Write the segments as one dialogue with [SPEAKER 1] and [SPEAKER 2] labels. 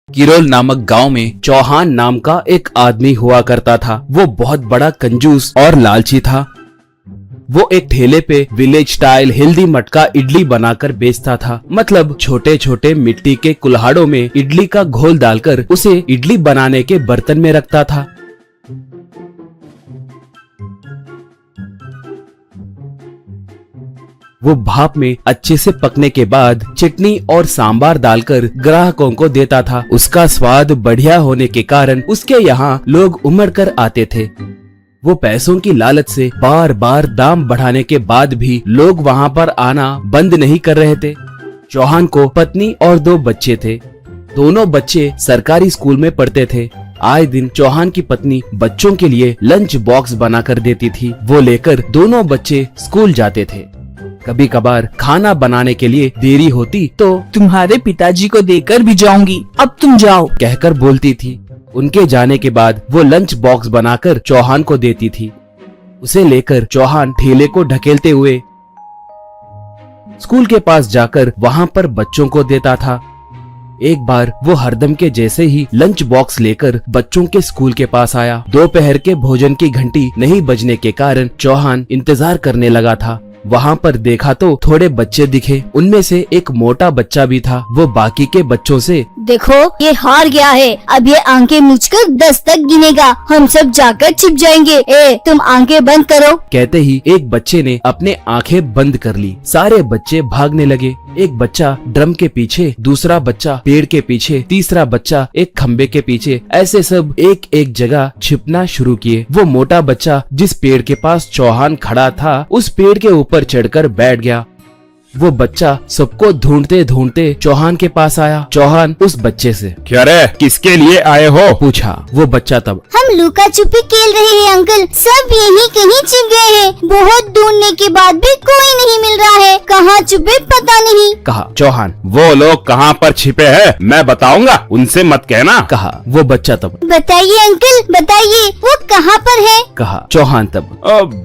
[SPEAKER 1] किरोल नामक गांव में चौहान नाम का एक आदमी हुआ करता था। वो बहुत बड़ा कंजूस और लालची था। वो एक ठेले पे विलेज स्टाइल हेल्दी मटका इडली बनाकर बेचता था। मतलब छोटे छोटे मिट्टी के कुल्हाड़ों में इडली का घोल डालकर उसे इडली बनाने के बर्तन में रखता था। वो भाप में अच्छे से पकने के बाद चटनी और सांबार डालकर ग्राहकों को देता था। उसका स्वाद बढ़िया होने के कारण उसके यहाँ लोग उमड़ कर आते थे। वो पैसों की लालच से बार बार दाम बढ़ाने के बाद भी लोग वहाँ पर आना बंद नहीं कर रहे थे। चौहान को पत्नी और 2 बच्चे थे। दोनों बच्चे सरकारी स्कूल में पढ़ते थे। आए दिन चौहान की पत्नी बच्चों के लिए लंच बॉक्स बना कर देती थी। वो लेकर दोनों बच्चे स्कूल जाते थे। कभी कभार खाना बनाने के लिए देरी होती तो
[SPEAKER 2] तुम्हारे पिताजी को देकर भी जाऊंगी, अब तुम जाओ,
[SPEAKER 1] कहकर बोलती थी। उनके जाने के बाद वो लंच बॉक्स बनाकर चौहान को देती थी। उसे लेकर चौहान ठेले को ढकेलते हुए स्कूल के पास जाकर वहाँ पर बच्चों को देता था। एक बार वो हरदम के जैसे ही लंच बॉक्स लेकर बच्चों के स्कूल के पास आया। दोपहर के भोजन की घंटी नहीं बजने के कारण चौहान इंतजार करने लगा था। वहाँ पर देखा तो थोड़े बच्चे दिखे। उनमें से एक मोटा बच्चा भी था। वो बाकी के बच्चों से,
[SPEAKER 3] देखो ये हार गया है, अब ये आंखें मुझकर 10 तक गिनेगा, हम सब जाकर छिप जाएंगे। तुम आंखें बंद करो,
[SPEAKER 1] कहते ही एक बच्चे ने अपने आंखें बंद कर ली। सारे बच्चे भागने लगे। एक बच्चा ड्रम के पीछे, दूसरा बच्चा पेड़ के पीछे, तीसरा बच्चा एक खम्बे के पीछे, ऐसे सब एक एक जगह छिपना शुरू किए। वो मोटा बच्चा जिस पेड़ के पास चौहान खड़ा था उस पेड़ के ऊपर चढ़कर बैठ गया। वो बच्चा सबको ढूंढते ढूंढते चौहान के पास आया। चौहान उस बच्चे से,
[SPEAKER 4] क्या रे, किसके लिए आए हो,
[SPEAKER 1] पूछा। वो बच्चा तब,
[SPEAKER 3] हम लुका छुपी खेल रहे हैं अंकल, सब यहीं कहीं छिप गए हैं, बहुत ढूंढने के बाद भी कोई नहीं मिल रहा है, कहाँ छुपे पता नहीं,
[SPEAKER 1] कहा। चौहान,
[SPEAKER 4] वो लोग कहाँ पर छिपे हैं मैं बताऊंगा, उनसे मत कहना,
[SPEAKER 1] कहा। वो बच्चा तब,
[SPEAKER 3] बताइए अंकल बताइए, वो कहाँ पर है,
[SPEAKER 1] कहा। चौहान तब,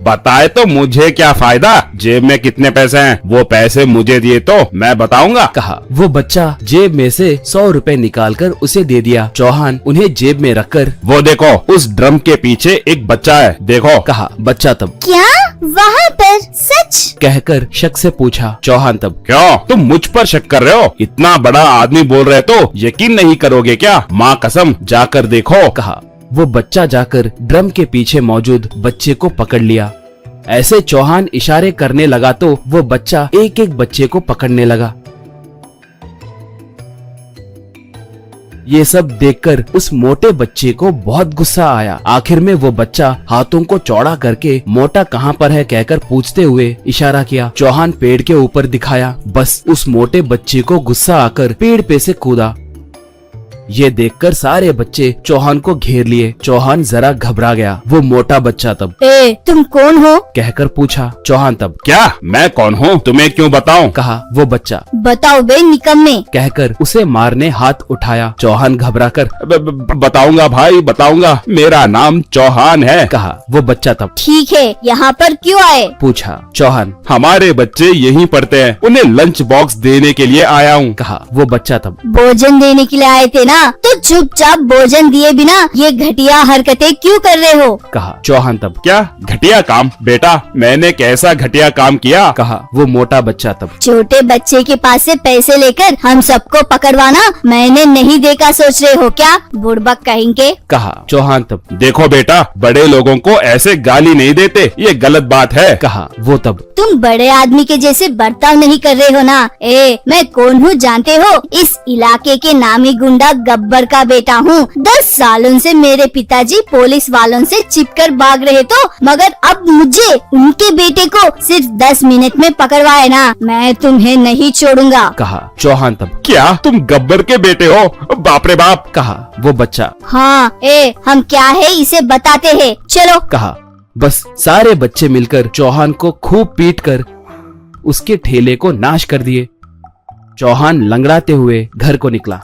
[SPEAKER 4] बताए तो मुझे क्या फायदा, जेब में कितने पैसे हैं, वो पैसे मुझे दिए तो मैं बताऊंगा,
[SPEAKER 1] कहा। वो बच्चा जेब में से 100 रुपए निकालकर उसे दे दिया। चौहान उन्हें जेब में रखकर,
[SPEAKER 4] वो देखो उस ड्रम के पीछे एक बच्चा है, देखो,
[SPEAKER 1] कहा। बच्चा तब,
[SPEAKER 3] क्या वहाँ पर, सच,
[SPEAKER 1] कहकर शक से पूछा। चौहान तब,
[SPEAKER 4] क्यों तुम मुझ पर शक कर रहे हो, इतना बड़ा आदमी बोल रहे तो यकीन नहीं करोगे क्या, माँ कसम जाकर देखो,
[SPEAKER 1] कहा। वो बच्चा जाकर ड्रम के पीछे मौजूद बच्चे को पकड़ लिया। ऐसे चौहान इशारे करने लगा तो वो बच्चा एक एक बच्चे को पकड़ने लगा। ये सब देखकर उस मोटे बच्चे को बहुत गुस्सा आया। आखिर में वो बच्चा हाथों को चौड़ा करके मोटा कहाँ पर है कहकर पूछते हुए इशारा किया। चौहान पेड़ के ऊपर दिखाया। बस उस मोटे बच्चे को गुस्सा आकर पेड़ पे से कूदा। ये देखकर सारे बच्चे चौहान को घेर लिए। चौहान जरा घबरा गया। वो मोटा बच्चा तब,
[SPEAKER 3] तुम कौन हो, कहकर
[SPEAKER 1] पूछा। चौहान तब,
[SPEAKER 4] क्या मैं कौन हूँ तुम्हें क्यों बताऊं,
[SPEAKER 1] कहा। वो बच्चा,
[SPEAKER 3] बताओ बे निकम्मे,
[SPEAKER 1] कहकर उसे मारने हाथ उठाया। चौहान घबराकर,
[SPEAKER 4] बताऊंगा भाई बताऊंगा, मेरा नाम चौहान है,
[SPEAKER 1] कहा। वो बच्चा तब,
[SPEAKER 3] ठीक है यहाँ पर क्यों आए,
[SPEAKER 1] पूछा। चौहान,
[SPEAKER 4] हमारे बच्चे यहीं पढ़ते हैं, उन्हें लंच बॉक्स देने के लिए आया हूँ,
[SPEAKER 1] कहा। वो बच्चा तब,
[SPEAKER 3] भोजन देने के लिए आए थे ना, तो चुपचाप भोजन दिए बिना ये घटिया हरकतें क्यों कर रहे हो,
[SPEAKER 1] कहा। चौहान तब,
[SPEAKER 4] क्या घटिया काम, बेटा मैंने कैसा घटिया काम किया,
[SPEAKER 1] कहा। वो मोटा बच्चा तब,
[SPEAKER 3] छोटे बच्चे के पास से पैसे लेकर हम सबको पकड़वाना मैंने नहीं देखा सोच रहे हो क्या, बुड़बक कहेंगे,
[SPEAKER 1] कहा। चौहान तब,
[SPEAKER 4] देखो बेटा बड़े लोगों को ऐसे गाली नहीं देते, ये गलत बात है,
[SPEAKER 1] कहा। वो तब,
[SPEAKER 3] तुम बड़े आदमी के जैसे बर्ताव नहीं कर रहे हो ना। मैं कौन हूँ जानते हो, इस इलाके के नामी गुंडा गब्बर का बेटा हूँ। 10 सालों से मेरे पिताजी पुलिस वालों से छिपकर भाग रहे तो, मगर अब मुझे उनके बेटे को सिर्फ 10 मिनट में पकड़वाए ना, मैं तुम्हें नहीं छोड़ूंगा,
[SPEAKER 1] कहा। चौहान तब,
[SPEAKER 4] क्या तुम गब्बर के बेटे हो, बाप रे बाप,
[SPEAKER 1] कहा। वो बच्चा,
[SPEAKER 3] हाँ हम क्या है इसे बताते हैं, चलो,
[SPEAKER 1] कहा। बस सारे बच्चे मिलकर चौहान को खूब पीटकर उसके ठेले को नाश कर दिए। चौहान लंगड़ाते हुए घर को निकला।